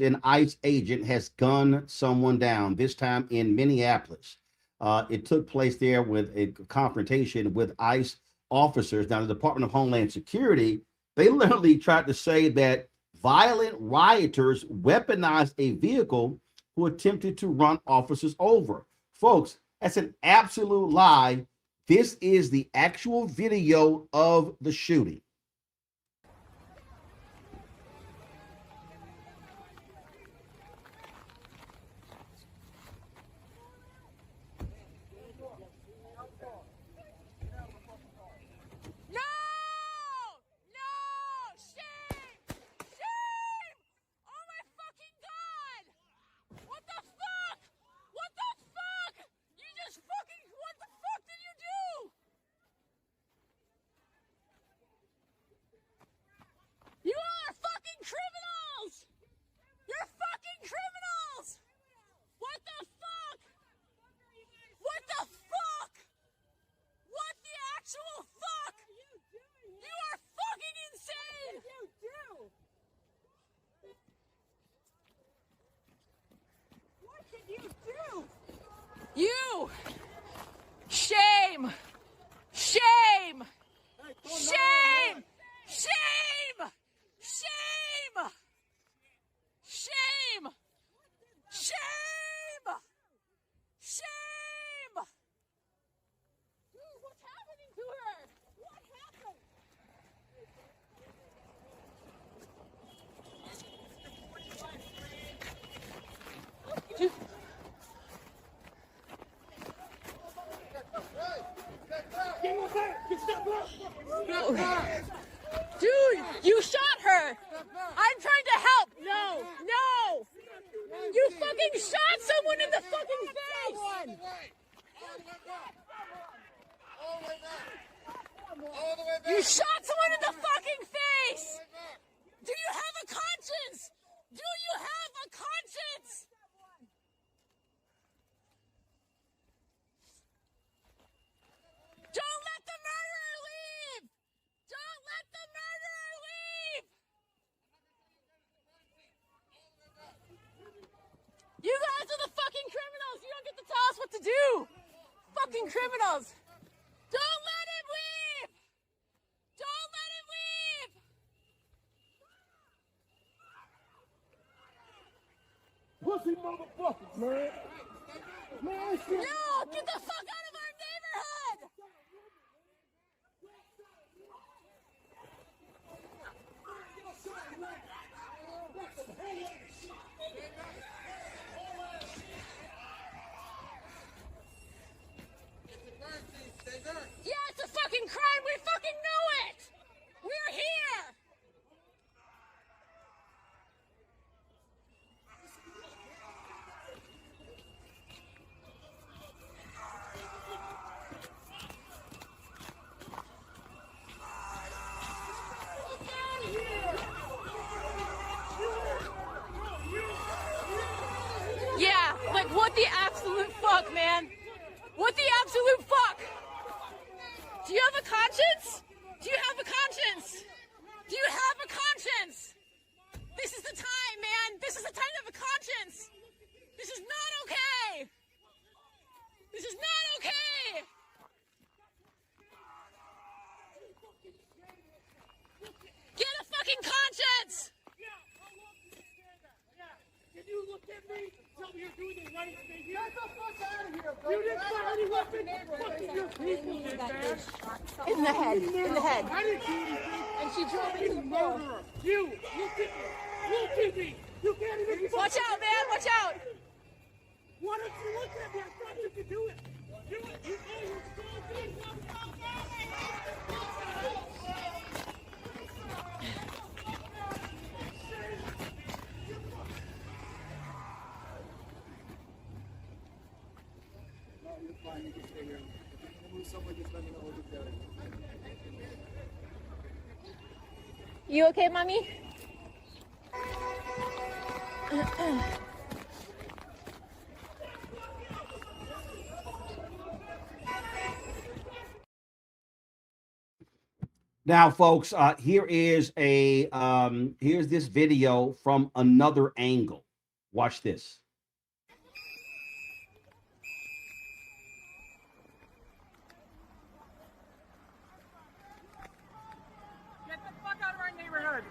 an ICE agent has gunned someone down, this time in Minneapolis. It took place there with a confrontation with ICE officers. Now, the Department of Homeland Security, they literally tried to say that violent rioters weaponized a vehicle who attempted to run officers over. Folks, that's an absolute lie. This is the actual video of the shooting. You! Shame! Shame! Shame! Shame! Shame! Shame! Shame! Shame! Dude, what's happening to her? What happened? Dude. Dude, you shot her! I'm trying to help! No! No! You fucking shot someone in the fucking face! You shot someone in the fucking face! Do you have a conscience? Do you have a conscience? Don't let the murderer leave! Don't let the murderer leave! You guys are the fucking criminals! You don't get to tell us what to do! Fucking criminals! Don't let him leave! Don't let him leave! Pussy motherfuckers, man! Man, shit! No! Get the fuck out of our neighborhood! Yeah, it's a fucking crime! We fucking know it! We're here! Yeah, like what the absolute fuck, man? What the absolute fuck? Do you have a conscience? Do you have a conscience? Do you have a conscience? This is the time, man. This is the time to have a conscience. This is not okay. This is not okay. Get a fucking conscience. Can you look at me? Tell me you're doing the right thing. Get the fuck out of here, bro. You didn't fire any weapon. Fucking your people, man. In the head. In the head. I didn't do anything. And she drove me to the Murderer. floor. You. Look at me. Look at me. You can't even. Watch out, man. Watch out. Why don't you look at me? I thought you could do it. Do it. You know you're so good. You okay, mommy? Now, folks, here is a here's this video from another angle. Watch this. Get the fuck out of our neighborhood.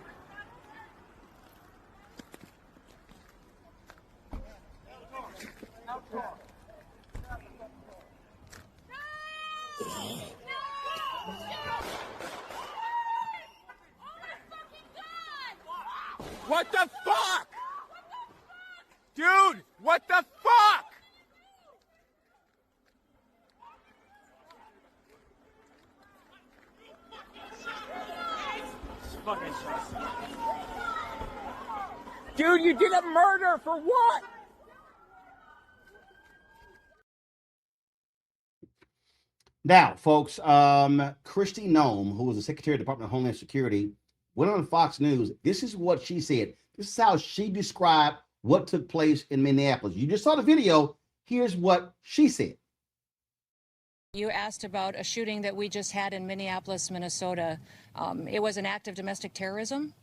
What the fuck? Dude, what the fuck? Dude, you did a murder for what? Now, folks, Kristi Noem, who was the Secretary of the Department of Homeland Security, went on Fox News. This is what she said. This is how she described what took place in Minneapolis. You just saw the video. Here's what she said. You asked about a shooting that we just had in Minneapolis, Minnesota. It was an act of domestic terrorism.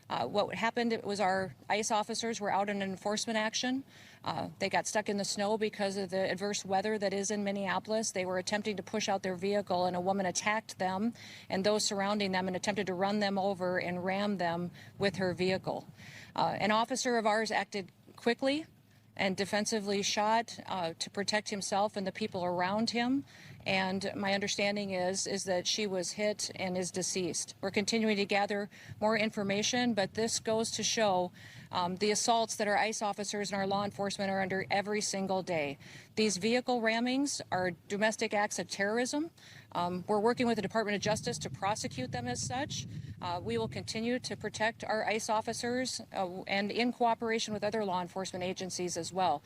What happened was our ICE officers were out in an enforcement action. They got stuck in the snow because of the adverse weather that is in Minneapolis. They were attempting to push out their vehicle, and a woman attacked them and those surrounding them and attempted to run them over and ram them with her vehicle. An officer of ours acted quickly and defensively shot to protect himself and the people around him. And my understanding is that she was hit and is deceased. We're continuing to gather more information, but this goes to show the assaults that our ICE officers and our law enforcement are under every single day. These vehicle rammings are domestic acts of terrorism. We're working with the Department of Justice to prosecute them as such. We will continue to protect our ICE officers and in cooperation with other law enforcement agencies as well.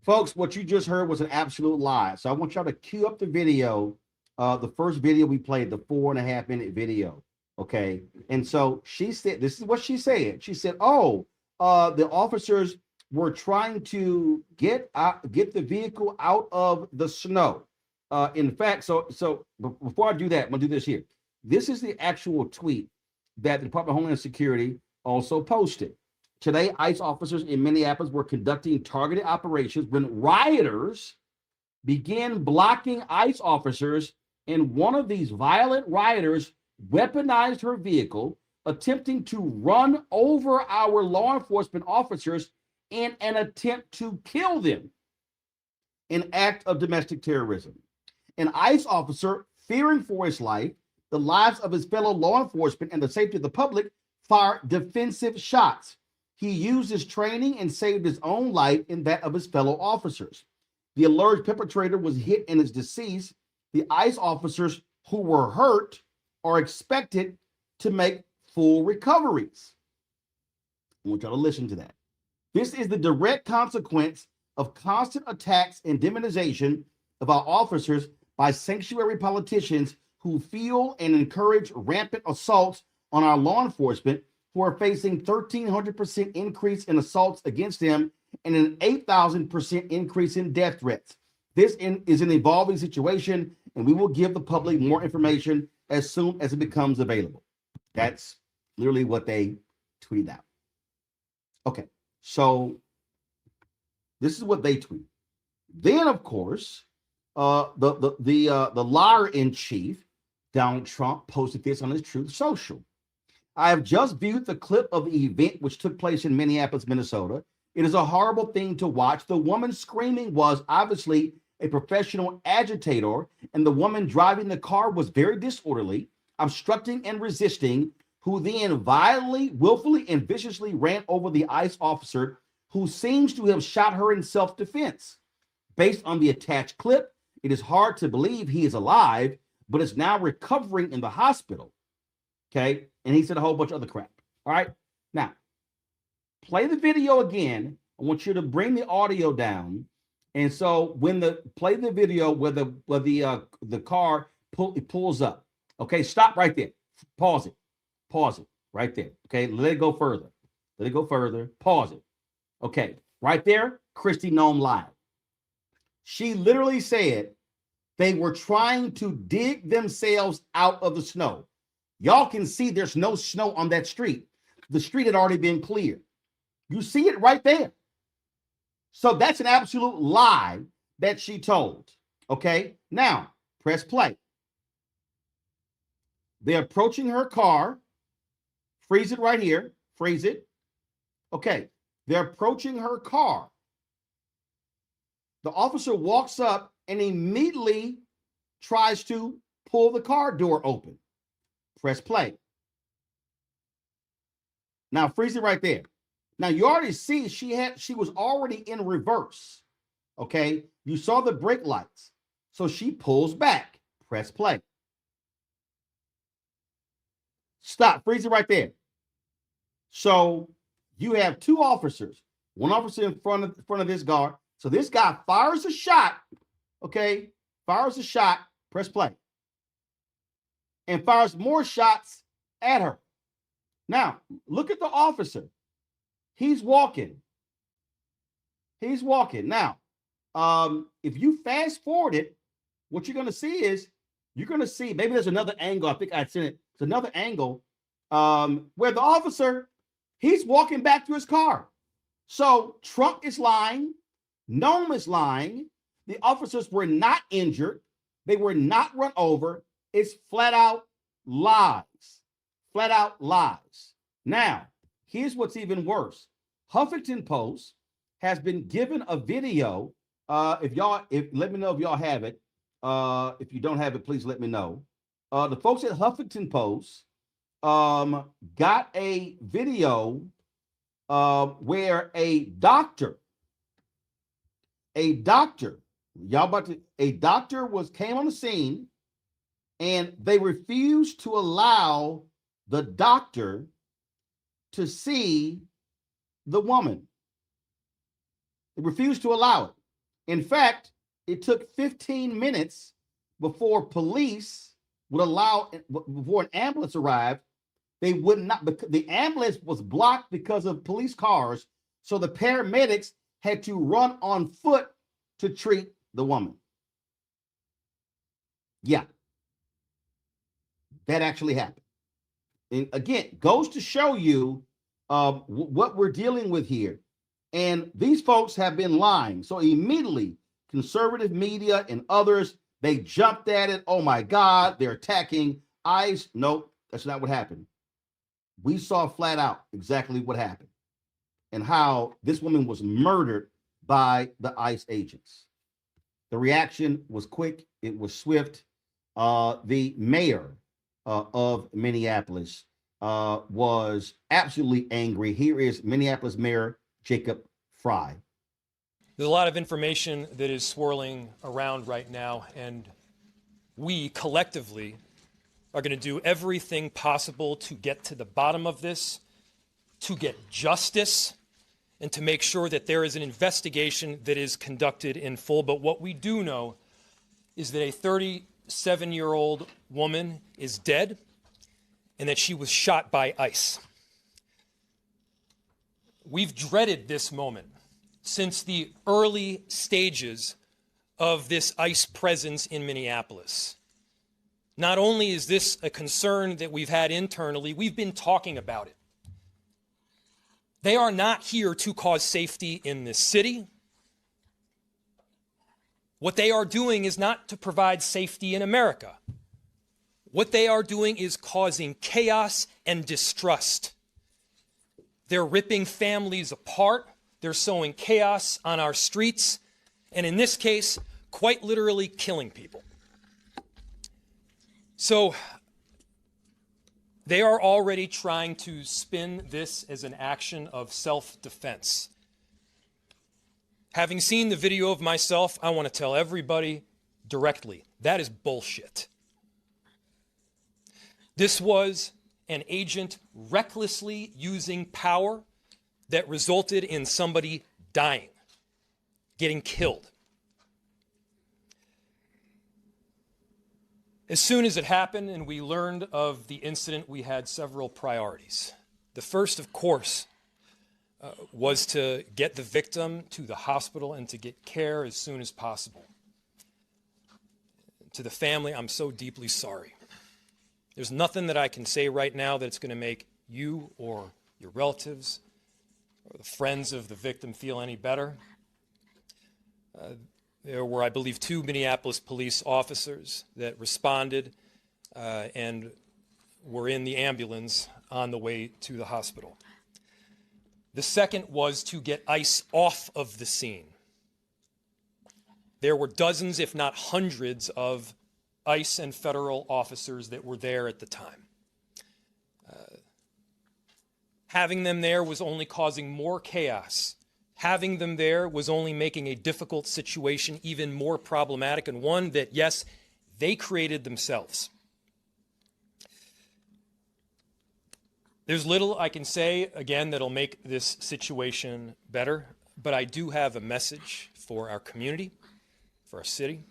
Folks, what you just heard was an absolute lie. So I want y'all to cue up the video, the first video we played, the 4.5-minute video. Okay. And so she said, this is what she said. She said, oh, the officers were trying to get the vehicle out of the snow. In fact, so before I do that, I'm gonna do this here. This is the actual tweet that the Department of Homeland Security also posted. Today, ICE officers in Minneapolis were conducting targeted operations when rioters began blocking ICE officers, and one of these violent rioters weaponized her vehicle, attempting to run over our law enforcement officers in an attempt to kill them. An act of domestic terrorism. An ICE officer, fearing for his life, the lives of his fellow law enforcement, and the safety of the public, fired defensive shots. He used his training and saved his own life and that of his fellow officers. The alleged perpetrator was hit and is deceased. The ICE officers who were hurt are expected to make full recoveries. I want y'all to listen to that. This is the direct consequence of constant attacks and demonization of our officers by sanctuary politicians who fuel and encourage rampant assaults on our law enforcement, who are facing 1,300% increase in assaults against them and an 8,000% increase in death threats. This is an evolving situation, and we will give the public more information as soon as it becomes available. That's literally what they tweeted out. Okay, so this is what they tweet. Then, of course, the liar in chief, Donald Trump, posted this on his Truth Social. I have just viewed the clip of the event which took place in Minneapolis, Minnesota. It is a horrible thing to watch. The woman screaming was obviously a professional agitator, and the woman driving the car was very disorderly, obstructing and resisting, who then violently, willfully, and viciously ran over the ICE officer, who seems to have shot her in self-defense. Based on the attached clip, it is hard to believe he is alive, but is now recovering in the hospital. Okay, and he said a whole bunch of other crap. All right, now play the video again. I want you to bring the audio down, and so when play the video where the car pulls up. Okay, stop right there. Pause it right there. Okay, let it go further. Pause it. Okay, right there, Kristi Noem live. She literally said They were trying to dig themselves out of the snow. Y'all can see there's no snow on that street. The street had already been cleared. You see it right there. So that's an absolute lie that she told. Okay, now press play. They're approaching her car. Freeze it right here. Freeze it. Okay, they're approaching her car. The officer walks up and immediately tries to pull the car door open. Press play. Now freeze it right there. Now you already see she was already in reverse. Okay, you saw the brake lights. So she pulls back. Press play. Stop. Freeze it right there. So you have two officers. One officer in front of this guard. So this guy fires a shot. Okay, fires a shot. Press play. And fires more shots at her. Now look at the officer. He's walking. He's walking. Now, if you fast forward it, what you're going to see is maybe there's another angle. I think I'd seen it. It's another angle where the officer, he's walking back to his car. So Trump is lying. Nome is lying. The officers were not injured. They were not run over. It's flat out lies. Flat out lies. Now, here's what's even worse. Huffington Post has been given a video. Let me know if y'all have it. If you don't have it, please let me know. The folks at Huffington Post got a video where a doctor came on the scene, and they refused to allow the doctor to see the woman. They refused to allow it. In fact, it took 15 minutes before police would allow, before an ambulance arrived. They would not, the ambulance was blocked because of police cars. So the paramedics had to run on foot to treat the woman. Yeah, that actually happened. And again, goes to show you what we're dealing with here. And these folks have been lying. So immediately, conservative media and others, they jumped at it. Oh my God, they're attacking ICE. Nope, that's not what happened. We saw flat out exactly what happened and how this woman was murdered by the ICE agents. The reaction was quick. It was swift. The mayor of Minneapolis was absolutely angry. Here is Minneapolis Mayor Jacob Frey. There's a lot of information that is swirling around right now, and we collectively are going to do everything possible to get to the bottom of this, to get justice, and to make sure that there is an investigation that is conducted in full. But what we do know is that a 37-year-old woman is dead and that she was shot by ICE. We've dreaded this moment since the early stages of this ICE presence in Minneapolis. Not only is this a concern that we've had internally, we've been talking about it. They are not here to cause safety in this city. What they are doing is not to provide safety in America. What they are doing is causing chaos and distrust. They're ripping families apart. They're sowing chaos on our streets. And in this case, quite literally killing people. So they are already trying to spin this as an action of self-defense. Having seen the video of myself, I want to tell everybody directly, that is bullshit. This was an agent recklessly using power that resulted in somebody dying, getting killed. As soon as it happened and we learned of the incident, we had several priorities. The first, of course, was to get the victim to the hospital and to get care as soon as possible. To the family, I'm so deeply sorry. There's nothing that I can say right now that's going to make you or your relatives or the friends of the victim feel any better. There were, I believe, 2 Minneapolis police officers that responded and were in the ambulance on the way to the hospital. The second was to get ICE off of the scene. There were dozens, if not hundreds, of ICE and federal officers that were there at the time. Having them there was only causing more chaos. Having them there was only making a difficult situation even more problematic, and one that, yes, they created themselves. There's little I can say, again, that'll make this situation better, but I do have a message for our community, for our city,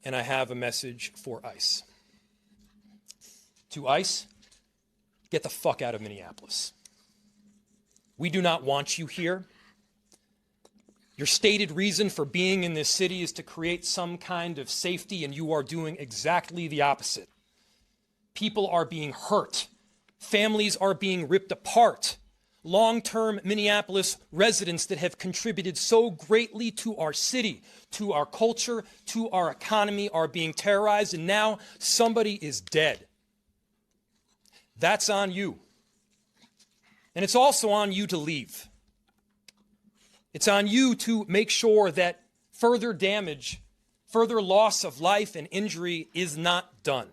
and I have a message for ICE. To ICE, get the fuck out of Minneapolis. We do not want you here. Your stated reason for being in this city is to create some kind of safety, and you are doing exactly the opposite. People are being hurt. Families are being ripped apart. Long-term Minneapolis residents that have contributed so greatly to our city, to our culture, to our economy are being terrorized, and now somebody is dead. That's on you. And it's also on you to leave. It's on you to make sure that further damage, further loss of life and injury is not done.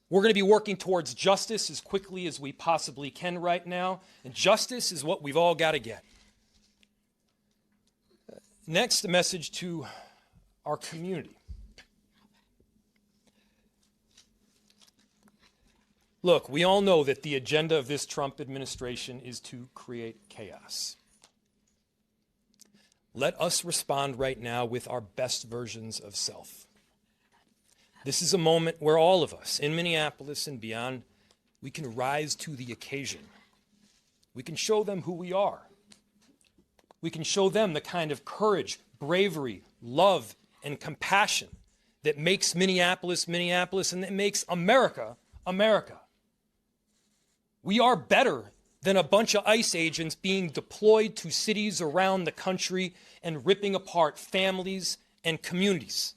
We're going to be working towards justice as quickly as we possibly can right now, and justice is what we've all got to get. Next, a message to our community. Look, we all know that the agenda of this Trump administration is to create chaos. Let us respond right now with our best versions of self. This is a moment where all of us in Minneapolis and beyond, we can rise to the occasion. We can show them who we are. We can show them the kind of courage, bravery, love, and compassion that makes Minneapolis, Minneapolis, and that makes America, America. We are better than a bunch of ICE agents being deployed to cities around the country and ripping apart families and communities.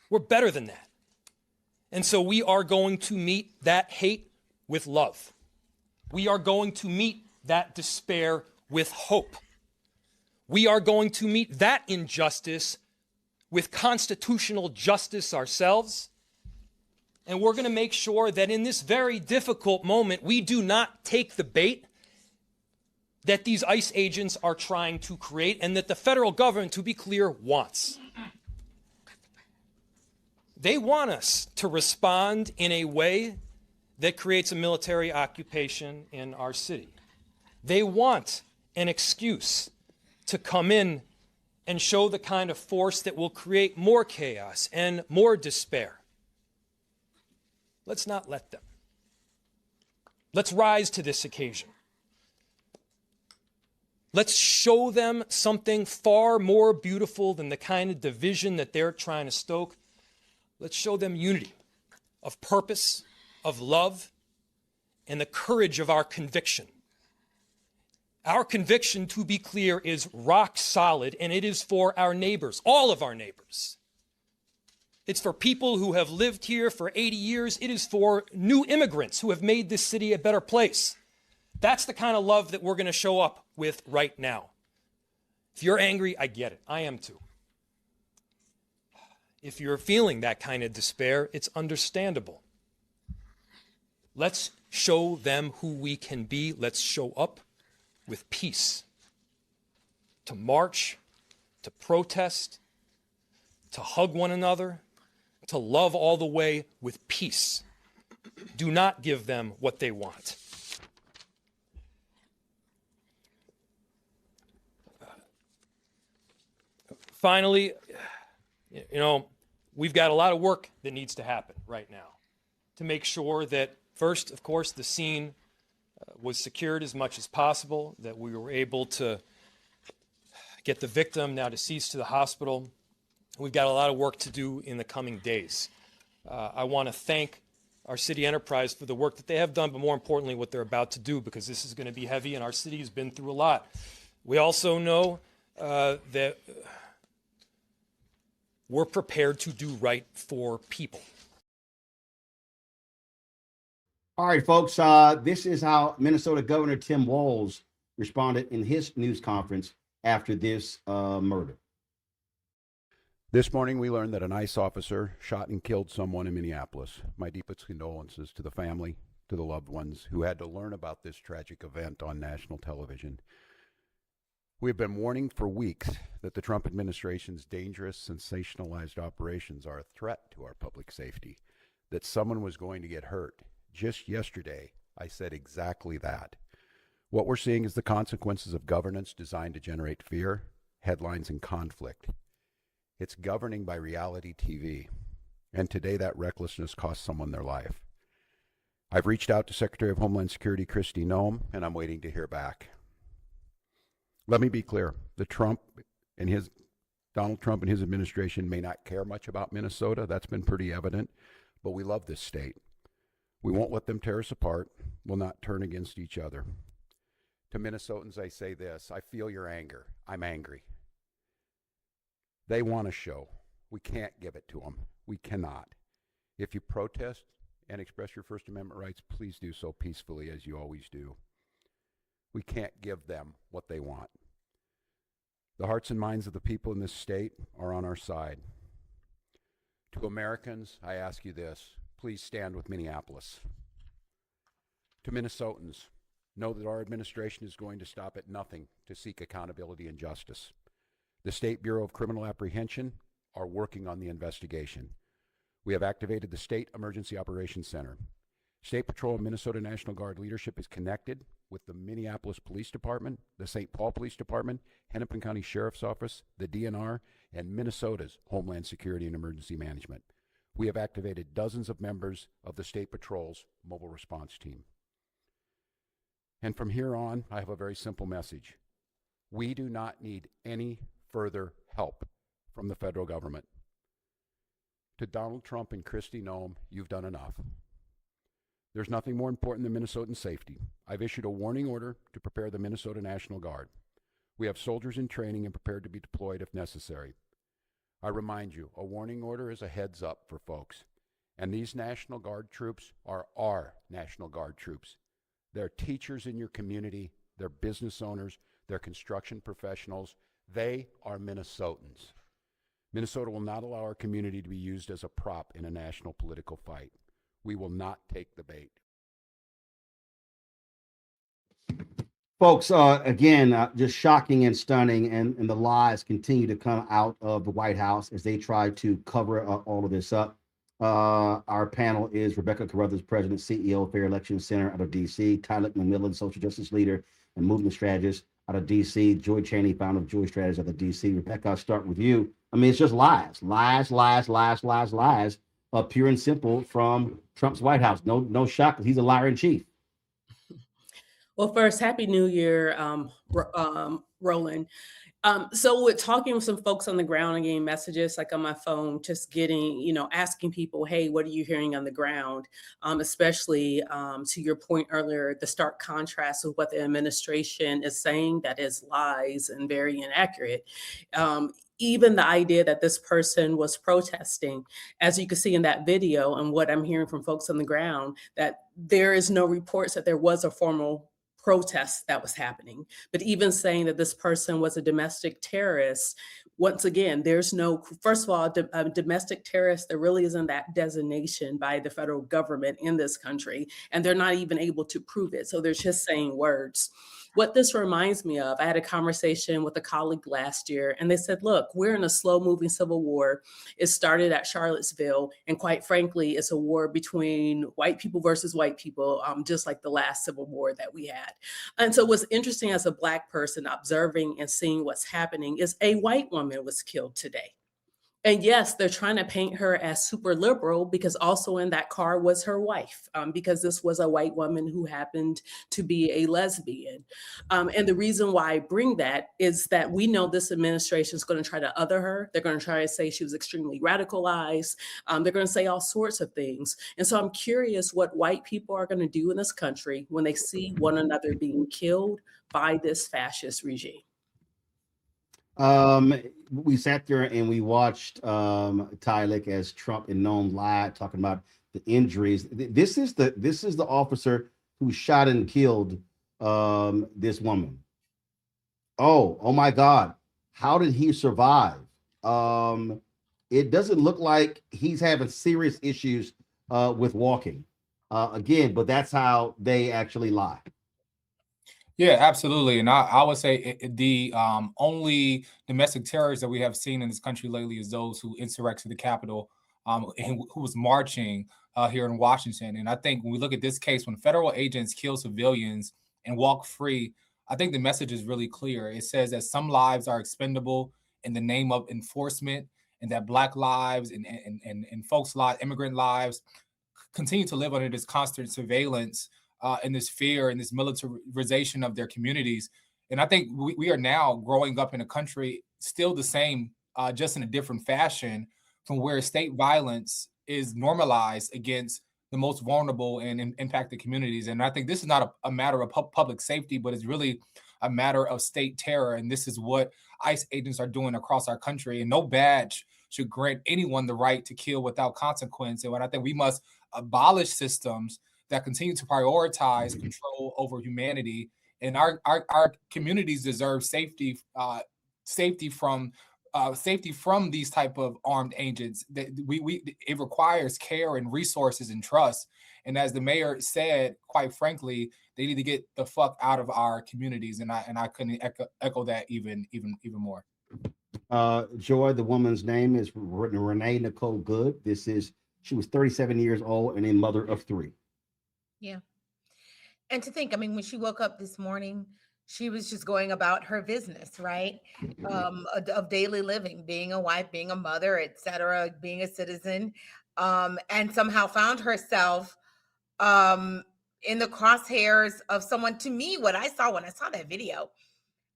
We're better than that. And so we are going to meet that hate with love. We are going to meet that despair with hope. We are going to meet that injustice with constitutional justice ourselves. And we're going to make sure that in this very difficult moment, we do not take the bait that these ICE agents are trying to create and that the federal government, to be clear, wants. They want us to respond in a way that creates a military occupation in our city. They want an excuse to come in and show the kind of force that will create more chaos and more despair. Let's not let them. Let's rise to this occasion. Let's show them something far more beautiful than the kind of division that they're trying to stoke. Let's show them unity of purpose, of love, and the courage of our conviction. Our conviction, to be clear, is rock solid, and it is for our neighbors, all of our neighbors. It's for people who have lived here for 80 years. It is for new immigrants who have made this city a better place. That's the kind of love that we're going to show up with right now. If you're angry, I get it. I am too. If you're feeling that kind of despair, it's understandable. Let's show them who we can be. Let's show up with peace. To march, to protest, to hug one another, to love all the way with peace. Do not give them what they want. Finally, we've got a lot of work that needs to happen right now to make sure that, first, of course, the scene was secured as much as possible, that we were able to get the victim, now deceased, to the hospital. We've got a lot of work to do in the coming days. I want to thank our city enterprise for the work that they have done, but more importantly, what they're about to do, because this is going to be heavy and our city has been through a lot. We also know that we're prepared to do right for people. All right, folks, this is how Minnesota Governor Tim Walz responded in his news conference after this murder. This morning, we learned that an ICE officer shot and killed someone in Minneapolis. My deepest condolences to the family, to the loved ones who had to learn about this tragic event on national television. We have been warning for weeks that the Trump administration's dangerous, sensationalized operations are a threat to our public safety, that someone was going to get hurt. Just yesterday, I said exactly that. What we're seeing is the consequences of governance designed to generate fear, headlines, and conflict. It's governing by reality TV. And today that recklessness cost someone their life. I've reached out to Secretary of Homeland Security Kristi Noem, and I'm waiting to hear back. Let me be clear. Donald Trump and his administration may not care much about Minnesota. That's been pretty evident. But we love this state. We won't let them tear us apart. We'll not turn against each other. To Minnesotans, I say this. I feel your anger. I'm angry. They want a show. We can't give it to them. We cannot. If you protest and express your First Amendment rights, please do so peacefully, as you always do. We can't give them what they want. The hearts and minds of the people in this state are on our side. To Americans, I ask you this. Please stand with Minneapolis. To Minnesotans, know that our administration is going to stop at nothing to seek accountability and justice. The State Bureau of Criminal Apprehension are working on the investigation. We have activated the State Emergency Operations Center. State Patrol and Minnesota National Guard leadership is connected with the Minneapolis Police Department, the St. Paul Police Department, Hennepin County Sheriff's Office, the DNR, and Minnesota's Homeland Security and Emergency Management. We have activated dozens of members of the State Patrol's mobile response team. And from here on, I have a very simple message. We do not need any further help from the federal government. To Donald Trump and Kristi Noem, you've done enough. There's nothing more important than Minnesotan safety. I've issued a warning order to prepare the Minnesota National Guard. We have soldiers in training and prepared to be deployed if necessary. I remind you, a warning order is a heads up for folks. And these National Guard troops are our National Guard troops. They're teachers in your community, they're business owners, they're construction professionals. They are Minnesotans. Minnesota will not allow our community to be used as a prop in a national political fight. We will not take the bait. Folks, again, just shocking and stunning, and the lies continue to come out of the White House as they try to cover all of this up. Our panel is Rebecca Carruthers, President, CEO, Fair Election Center out of D.C., Tyler McMillan, Social Justice Leader and Movement Strategist out of D.C., Joy Chaney, founder of Joy Strategies out of D.C. Rebecca, I'll start with you. I mean, it's just lies, pure and simple from Trump's White House. No shock, because he's a liar in chief. Well, first, Happy New Year, Roland. So with talking with some folks on the ground and getting messages like on my phone, just getting, asking people, hey, what are you hearing on the ground? Especially to your point earlier, the stark contrast with what the administration is saying that is lies and very inaccurate. Even the idea that this person was protesting, as you can see in that video, and what I'm hearing from folks on the ground, that there is no reports that there was a formal protest that was happening. But even saying that this person was a domestic terrorist, once again, there's no, first of all, a domestic terrorist, there really isn't that designation by the federal government in this country, and they're not even able to prove it. So they're just saying words. What this reminds me of, I had a conversation with a colleague last year, and they said, look, we're in a slow-moving civil war. It started at Charlottesville, and quite frankly, it's a war between white people versus white people, just like the last civil war that we had. And so what's interesting as a Black person observing and seeing what's happening is a white woman was killed today. And yes, they're trying to paint her as super liberal because also in that car was her wife, because this was a white woman who happened to be a lesbian. And the reason why I bring that is that we know this administration is going to try to other her. They're going to try to say she was extremely radicalized. They're going to say all sorts of things. And so I'm curious what white people are going to do in this country when they see one another being killed by this fascist regime. We sat there and we watched Tylik as Trump and Noam lied, talking about the injuries. This is the officer who shot and killed this woman. Oh my God. How did he survive? It doesn't look like he's having serious issues with walking. Again, but that's how they actually lie. Yeah, absolutely. And I would say the only domestic terrorists that we have seen in this country lately is those who insurrected the Capitol and who was marching here in Washington. And I think when we look at this case, when federal agents kill civilians and walk free, I think the message is really clear. It says that some lives are expendable in the name of enforcement, and that Black lives and folks' lives, immigrant lives, continue to live under this constant surveillance and this fear and this militarization of their communities. And I think we are now growing up in a country still the same, just in a different fashion, from where state violence is normalized against the most vulnerable and impacted communities. And I think this is not a matter of public safety, but it's really a matter of state terror. And this is what ICE agents are doing across our country. And no badge should grant anyone the right to kill without consequence. And I think we must abolish systems that continue to prioritize control over humanity. And our communities deserve safety, safety from these type of armed agents. That it requires care and resources and trust. And as the mayor said, quite frankly, they need to get the fuck out of our communities. And I couldn't echo that even more. Joy, the woman's name is Renee Nicole Good. She was 37 years old and a mother of 3. Yeah. And to think, I mean, when she woke up this morning, she was just going about her business, right? Of daily living, being a wife, being a mother, etc., being a citizen, and somehow found herself in the crosshairs of someone. To me, what I saw when I saw that video,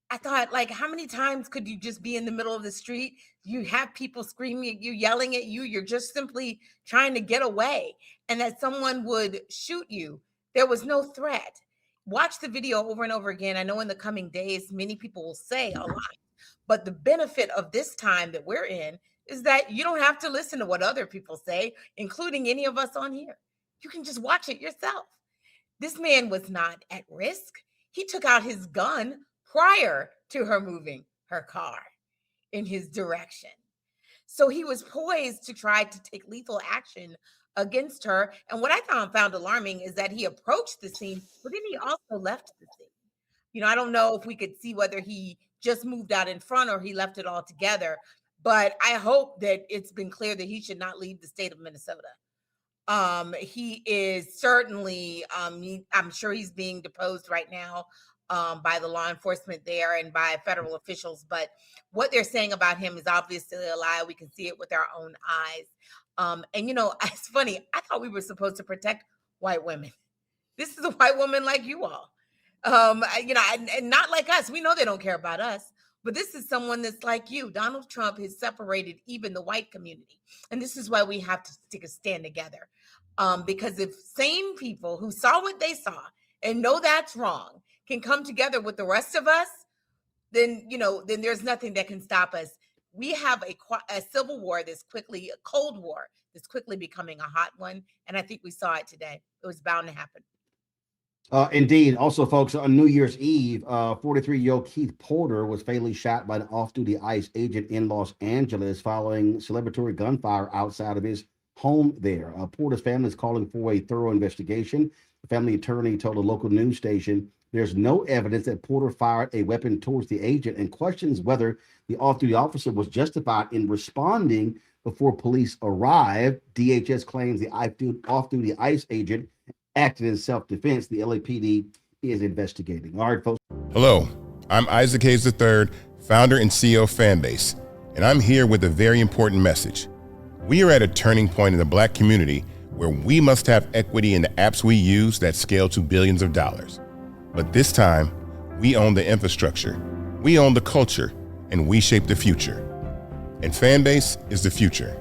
I thought, like, how many times could you just be in the middle of the street? You have people screaming at you, yelling at you. You're just simply trying to get away, and that someone would shoot you. There was no threat. Watch the video over and over again. I know in the coming days, many people will say a lot, but the benefit of this time that we're in is that you don't have to listen to what other people say, including any of us on here. You can just watch it yourself. This man was not at risk. He took out his gun prior to her moving her car in his direction. So he was poised to try to take lethal action against her. And what I found alarming is that he approached the scene, but then he also left the scene. You know, I don't know if we could see whether he just moved out in front or he left it all together, but I hope that it's been clear that he should not leave the state of Minnesota. He is certainly, I'm sure he's being deposed right now by the law enforcement there and by federal officials. But what they're saying about him is obviously a lie. We can see it with our own eyes. And, you know, it's funny. I thought we were supposed to protect white women. This is a white woman like you all, you know, and not like us. We know they don't care about us. But this is someone that's like you. Donald Trump has separated even the white community. And this is why we have to take a stand together. Because if sane people who saw what they saw and know that's wrong can come together with the rest of us, then, you know, then there's nothing that can stop us. We have a civil war a Cold War that's quickly becoming a hot one. And I think we saw it today. It was bound to happen. Indeed. Also, folks, on New Year's Eve, 43-year-old Keith Porter was fatally shot by an off-duty ICE agent in Los Angeles following celebratory gunfire outside of his home there. Porter's family is calling for a thorough investigation. The family attorney told a local news station there's no evidence that Porter fired a weapon towards the agent and questions whether the off-duty officer was justified in responding before police arrived. DHS claims the off-duty ICE agent acted in self-defense. The LAPD is investigating. All right, folks. Hello, I'm Isaac Hayes III, founder and CEO of Fanbase. and I'm here with a very important message. We are at a turning point in the Black community where we must have equity in the apps we use that scale to billions of dollars. But this time, we own the infrastructure, we own the culture, and we shape the future. And Fanbase is the future.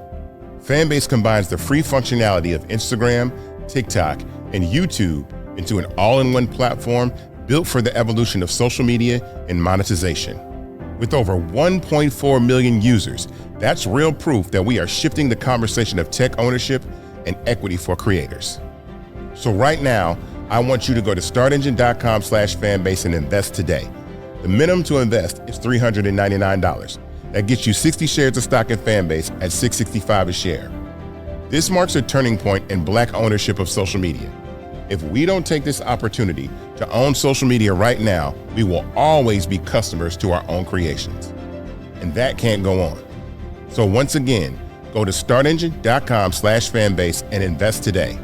Fanbase combines the free functionality of Instagram, TikTok, and YouTube into an all-in-one platform built for the evolution of social media and monetization. With over 1.4 million users, that's real proof that we are shifting the conversation of tech ownership and equity for creators. So right now, I want you to go to startengine.com/fanbase and invest today. The minimum to invest is $399. That gets you 60 shares of stock in Fanbase at $665 a share. This marks a turning point in Black ownership of social media. If we don't take this opportunity to own social media right now, we will always be customers to our own creations. And that can't go on. So once again, go to startengine.com/fanbase and invest today.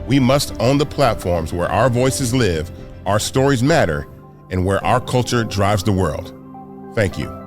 We must own the platforms where our voices live, our stories matter, and where our culture drives the world. Thank you.